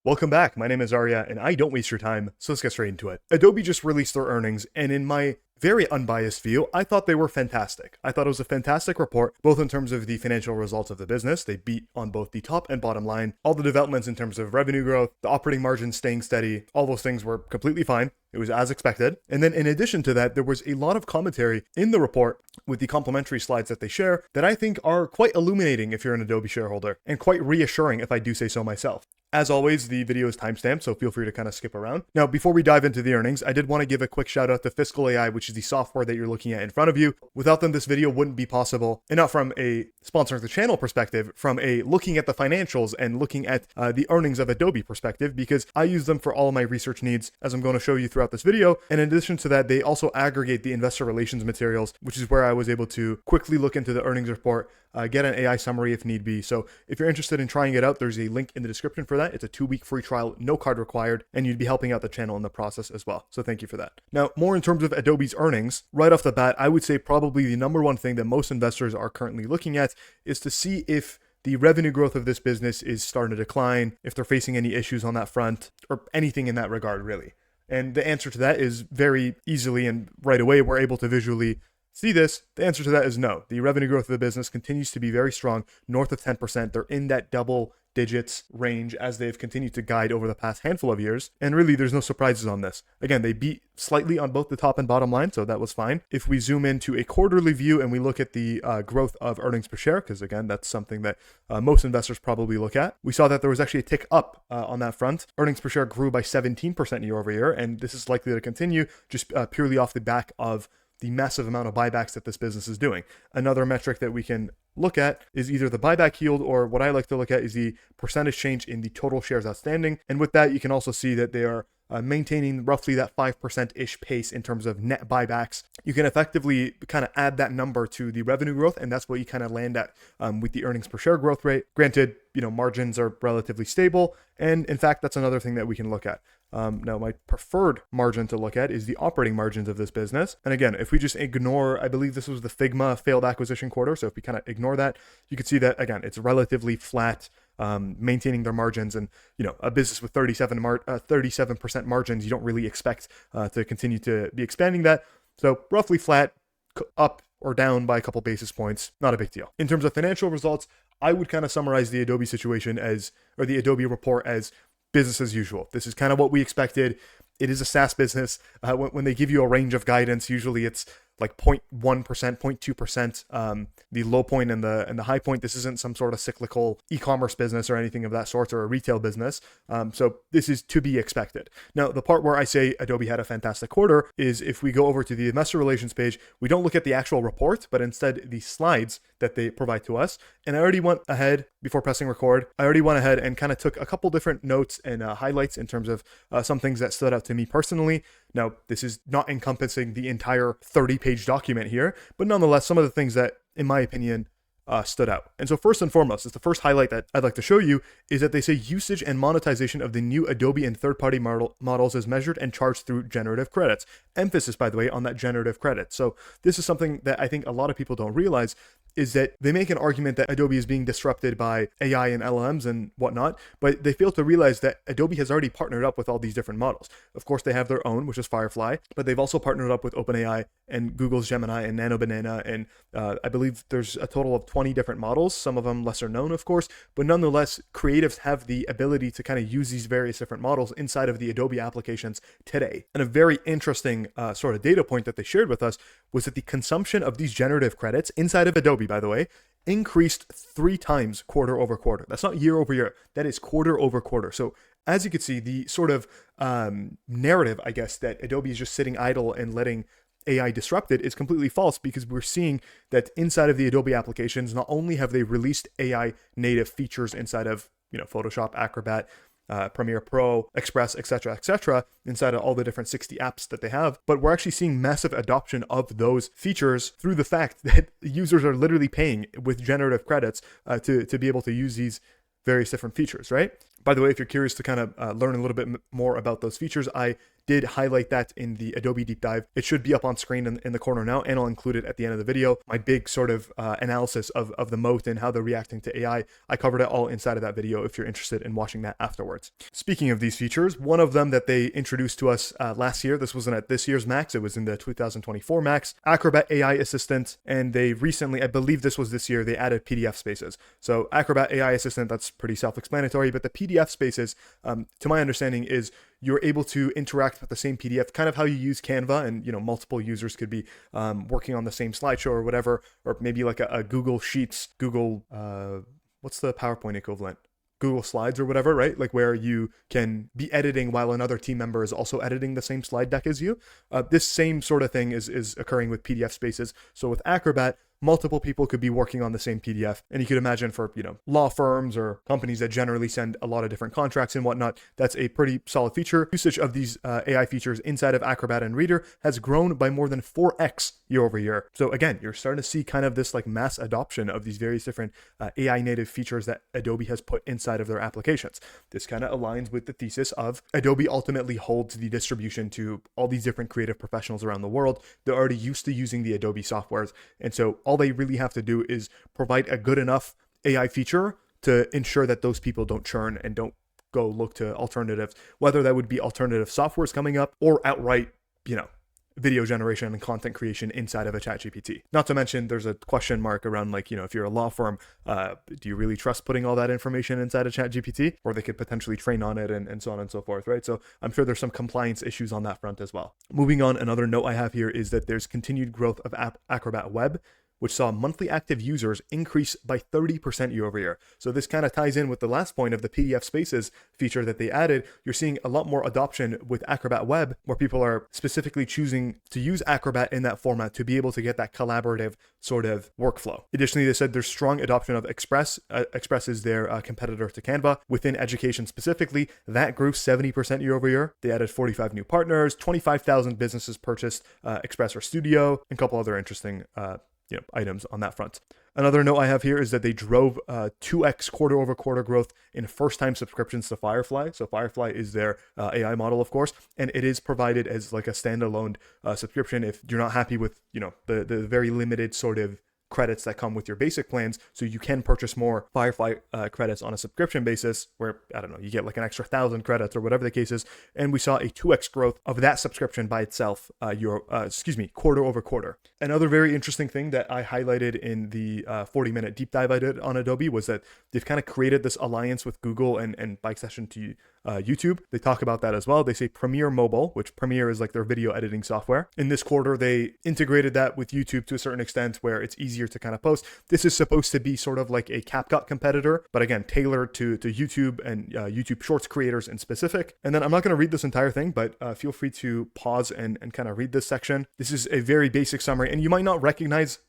Welcome back. My name is Arya, and I don't waste your time, so let's get straight into it. Adobe just released their earnings, and in my very unbiased view, I thought they were fantastic. I thought it was a fantastic report, both in terms of the financial results of the business. They beat on both the top and bottom line. All the developments in terms of revenue growth, the operating margin staying steady, all those things were completely fine. It was as expected. And then in addition to that, there was a lot of commentary in the report with the complimentary slides that they share that I think are quite illuminating if you're an Adobe shareholder, and quite reassuring if I do say so myself. As always, the video is timestamped, so feel free to kind of skip around. Now, before we dive into the earnings, I did want to give a quick shout out to Fiscal AI, which is the software that you're looking at in front of you. Without them, this video wouldn't be possible, and not from a sponsoring the channel perspective, from a looking at the financials and looking at the earnings of Adobe perspective, because I use them for all of my research needs, as I'm going to show you throughout this video. And in addition to that, they also aggregate the investor relations materials, which is where I was able to quickly look into the earnings report, get an AI summary if need be. So if you're interested in trying it out, there's a link in the description for that. It's a 2-week free trial, no card required, and you'd be helping out the channel in the process as well. So thank you for that. Now, more in terms of Adobe's earnings, right off the bat, I would say probably the number one thing that most investors are currently looking at is to see if the revenue growth of this business is starting to decline, if they're facing any issues on that front, or anything in that regard, really. And the answer to that is very easily and right away, we're able to visually see this. The answer to that is no. The revenue growth of the business continues to be very strong, north of 10%. They're in that double digits range as they've continued to guide over the past handful of years. And really, there's no surprises on this. Again, they beat slightly on both the top and bottom line, so that was fine. If we zoom into a quarterly view and we look at the growth of earnings per share, because again, that's something that most investors probably look at, we saw that there was actually a tick up on that front. Earnings per share grew by 17% year over year, and this is likely to continue just purely off the back of the massive amount of buybacks that this business is doing. Another metric that we can look at is either the buyback yield, or what I like to look at is the percentage change in the total shares outstanding. And with that, you can also see that they are maintaining roughly that 5%-ish pace in terms of net buybacks. You can effectively kind of add that number to the revenue growth, and that's what you kind of land at with the earnings per share growth rate. Granted, margins are relatively stable, and in fact, that's another thing that we can look at. Now, my preferred margin to look at is the operating margins of this business. And again, if we just ignore, I believe this was the Figma failed acquisition quarter. So if we kind of ignore that, you can see that, again, it's relatively flat, maintaining their margins. And, a business with 37% margins, you don't really expect to continue to be expanding that. So roughly flat, up or down by a couple basis points, not a big deal. In terms of financial results, I would kind of summarize the Adobe situation or the Adobe report as business as usual. This is kind of what we expected. It is a SaaS business. When they give you a range of guidance, usually it's like 0.1%, 0.2%, the low point and the high point. This isn't some sort of cyclical e-commerce business or anything of that sort, or a retail business. So this is to be expected. Now, the part where I say Adobe had a fantastic quarter is if we go over to the investor relations page, we don't look at the actual report, but instead the slides that they provide to us. And I already went ahead, before pressing record, and kind of took a couple different notes and highlights in terms of some things that stood out to me personally. Now, this is not encompassing the entire 30-page document here, but nonetheless, some of the things that, in my opinion, stood out. And so first and foremost, it's the first highlight that I'd like to show you, is that they say usage and monetization of the new Adobe and third-party models is measured and charged through generative credits. Emphasis, by the way, on that generative credit. So this is something that I think a lot of people don't realize, is that they make an argument that Adobe is being disrupted by AI and LLMs and whatnot, but they fail to realize that Adobe has already partnered up with all these different models. Of course, they have their own, which is Firefly, but they've also partnered up with OpenAI and Google's Gemini and Nano Banana, and I believe there's a total of 20 different models, some of them lesser known, of course, but nonetheless, creatives have the ability to kind of use these various different models inside of the Adobe applications today. And a very interesting sort of data point that they shared with us was that the consumption of these generative credits inside of Adobe, by the way, increased 3 times quarter over quarter. That's not year over year. That is quarter over quarter. So as you can see, the sort of narrative, I guess, that Adobe is just sitting idle and letting AI disrupt it is completely false, because we're seeing that inside of the Adobe applications, not only have they released AI native features inside of Photoshop, Acrobat, Premiere Pro, Express, etc., inside of all the different 60 apps that they have, but we're actually seeing massive adoption of those features through the fact that users are literally paying with generative credits to be able to use these various different features, right? By the way, if you're curious to kind of learn a little bit more about those features, I did highlight that in the Adobe deep dive. It should be up on screen in the corner now, and I'll include it at the end of the video. My big sort of analysis of the moat and how they're reacting to AI. I covered it all inside of that video if you're interested in watching that afterwards. Speaking of these features, one of them that they introduced to us last year, this wasn't at this year's Max, it was in the 2024 Max, Acrobat AI Assistant, and they recently, I believe this was this year, they added PDF spaces. So Acrobat AI Assistant, that's pretty self-explanatory, but the PDF spaces, to my understanding, is you're able to interact with the same PDF, kind of how you use Canva, and multiple users could be working on the same slideshow or whatever, or maybe like a Google Sheets, Google, what's the PowerPoint equivalent? Google Slides or whatever, right? Like where you can be editing while another team member is also editing the same slide deck as you. This same sort of thing is occurring with PDF spaces. So with Acrobat, multiple people could be working on the same PDF. And you could imagine for, law firms or companies that generally send a lot of different contracts and whatnot, that's a pretty solid feature. Usage of these AI features inside of Acrobat and Reader has grown by more than 4x year over year. So again, you're starting to see kind of this like mass adoption of these various different AI native features that Adobe has put inside of their applications. This kind of aligns with the thesis of Adobe ultimately holds the distribution to all these different creative professionals around the world. They're already used to using the Adobe softwares. And so all they really have to do is provide a good enough AI feature to ensure that those people don't churn and don't go look to alternatives, whether that would be alternative softwares coming up or outright, video generation and content creation inside of a ChatGPT. Not to mention there's a question mark around like, if you're a law firm, do you really trust putting all that information inside of ChatGPT? Or they could potentially train on it and so on and so forth, right? So I'm sure there's some compliance issues on that front as well. Moving on, another note I have here is that there's continued growth of Acrobat Web, which saw monthly active users increase by 30% year over year. So this kind of ties in with the last point of the PDF Spaces feature that they added. You're seeing a lot more adoption with Acrobat Web, where people are specifically choosing to use Acrobat in that format to be able to get that collaborative sort of workflow. Additionally, they said there's strong adoption of Express. Express is their competitor to Canva. Within education specifically, that grew 70% year over year. They added 45 new partners, 25,000 businesses purchased Express or Studio, and a couple other interesting items on that front. Another note I have here is that they drove 2x quarter over quarter growth in first-time subscriptions to Firefly. So Firefly is their AI model, of course, and it is provided as like a standalone subscription if you're not happy with, the very limited sort of credits that come with your basic plans. So you can purchase more Firefly credits on a subscription basis where, you get like an extra 1,000 credits or whatever the case is. And we saw a 2x growth of that subscription by itself, quarter over quarter. Another very interesting thing that I highlighted in the 40-minute deep dive I did on Adobe was that they've kind of created this alliance with Google and by extension to YouTube. They talk about that as well. They say Premiere Mobile, which Premiere is like their video editing software. In this quarter, they integrated that with YouTube to a certain extent where it's easier to kind of post. This is supposed to be sort of like a CapCut competitor, but again, tailored to YouTube and YouTube Shorts creators in specific. And then I'm not going to read this entire thing, but feel free to pause and kind of read this section. This is a very basic summary, and you might not recognize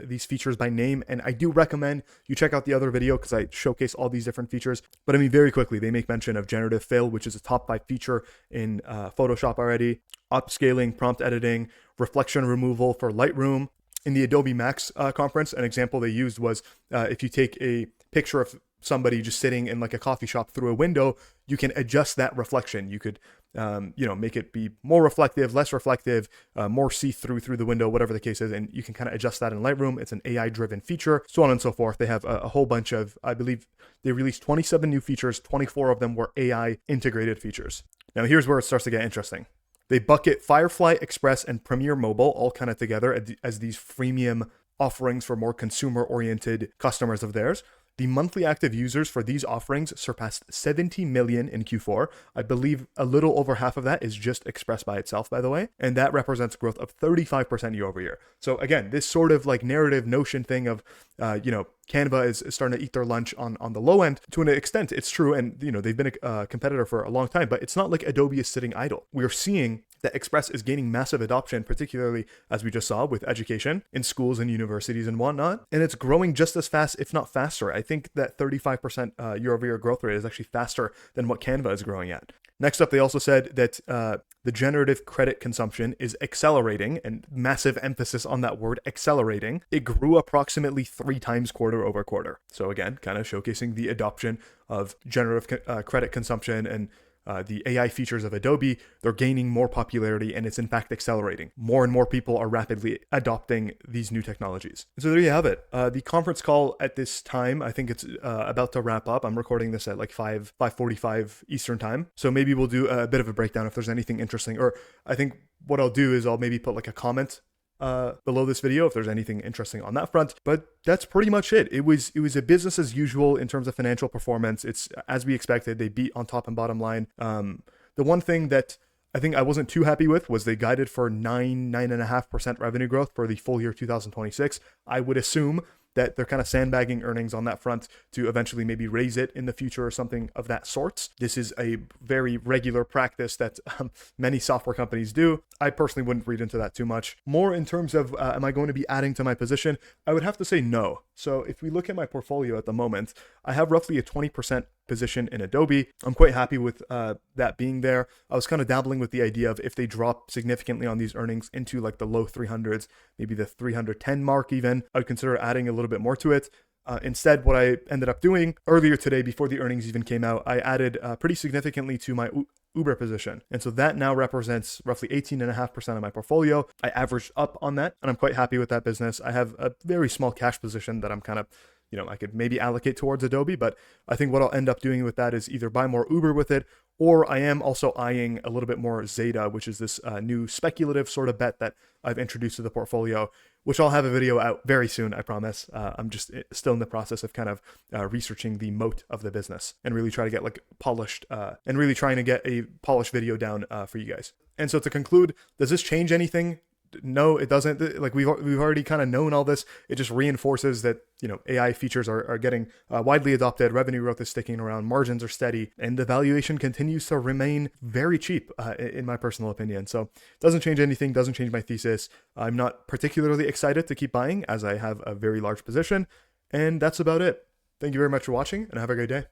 these features by name, and I do recommend you check out the other video because I showcase all these different features. But very quickly, they make mention of Generative Fill, which is a top 5 feature in Photoshop already, upscaling, prompt editing, reflection removal for Lightroom. In the Adobe Max conference, an example they used was if you take a picture of somebody just sitting in like a coffee shop through a window, you can adjust that reflection. You could make it be more reflective, less reflective, more see-through through the window, whatever the case is, and you can kind of adjust that in Lightroom. It's an AI-driven feature, so on and so forth. They have a whole bunch of, I believe they released 27 new features, 24 of them were AI-integrated features. Now here's where it starts to get interesting. They bucket Firefly, Express, and Premiere Mobile all kind of together as these freemium offerings for more consumer-oriented customers of theirs. The monthly active users for these offerings surpassed 70 million in Q4. I believe a little over half of that is just Express by itself, by the way. And that represents growth of 35% year over year. So again, this sort of like narrative notion thing of, Canva is starting to eat their lunch on the low end. To an extent, it's true. And, they've been a competitor for a long time, but it's not like Adobe is sitting idle. We're seeing that Express is gaining massive adoption, particularly as we just saw with education in schools and universities and whatnot. And it's growing just as fast, if not faster. I think that 35% year over year growth rate is actually faster than what Canva is growing at. Next up, they also said that the generative credit consumption is accelerating, and massive emphasis on that word accelerating. It grew approximately 3 times quarter over quarter. So again, kind of showcasing the adoption of generative credit consumption and the AI features of Adobe. They're gaining more popularity, and it's in fact accelerating. More and more people are rapidly adopting these new technologies. So there you have it. The conference call at this time, I think it's about to wrap up. I'm recording this at like 5:45 Eastern time. So maybe we'll do a bit of a breakdown if there's anything interesting. Or I think what I'll do is I'll maybe put like a comment below this video if there's anything interesting on that front. But that's pretty much it. It was a business as usual in terms of financial performance. It's as we expected. They beat on top and bottom line. The one thing that I think I wasn't too happy with was they guided for 9.5% revenue growth for the full year 2026. I would assume that they're kind of sandbagging earnings on that front to eventually maybe raise it in the future or something of that sort. This is a very regular practice that many software companies do. I personally wouldn't read into that too much. More in terms of, am I going to be adding to my position? I would have to say no. So if we look at my portfolio at the moment, I have roughly a 20% position in Adobe. I'm quite happy with that being there. I was kind of dabbling with the idea of if they drop significantly on these earnings into like the low 300s, maybe the 310 mark even, I would consider adding a little bit more to it. Instead, what I ended up doing earlier today, before the earnings even came out, I added pretty significantly to my Uber position. And so that now represents roughly 18.5% of my portfolio. I averaged up on that, and I'm quite happy with that business. I have a very small cash position that I'm kind of, I could maybe allocate towards Adobe, but I think what I'll end up doing with that is either buy more Uber with it, or I am also eyeing a little bit more Zeta, which is this new speculative sort of bet that I've introduced to the portfolio, which I'll have a video out very soon, I promise. I'm just still in the process of kind of researching the moat of the business and really try to get like polished and really trying to get a polished video down for you guys. And so to conclude, does this change anything? No, it doesn't. Like we've already kind of known all this. It just reinforces that, AI features are getting widely adopted. Revenue growth is sticking around. Margins are steady, and the valuation continues to remain very cheap, in my personal opinion. So it doesn't change anything. Doesn't change my thesis. I'm not particularly excited to keep buying as I have a very large position, and that's about it. Thank you very much for watching, and have a great day.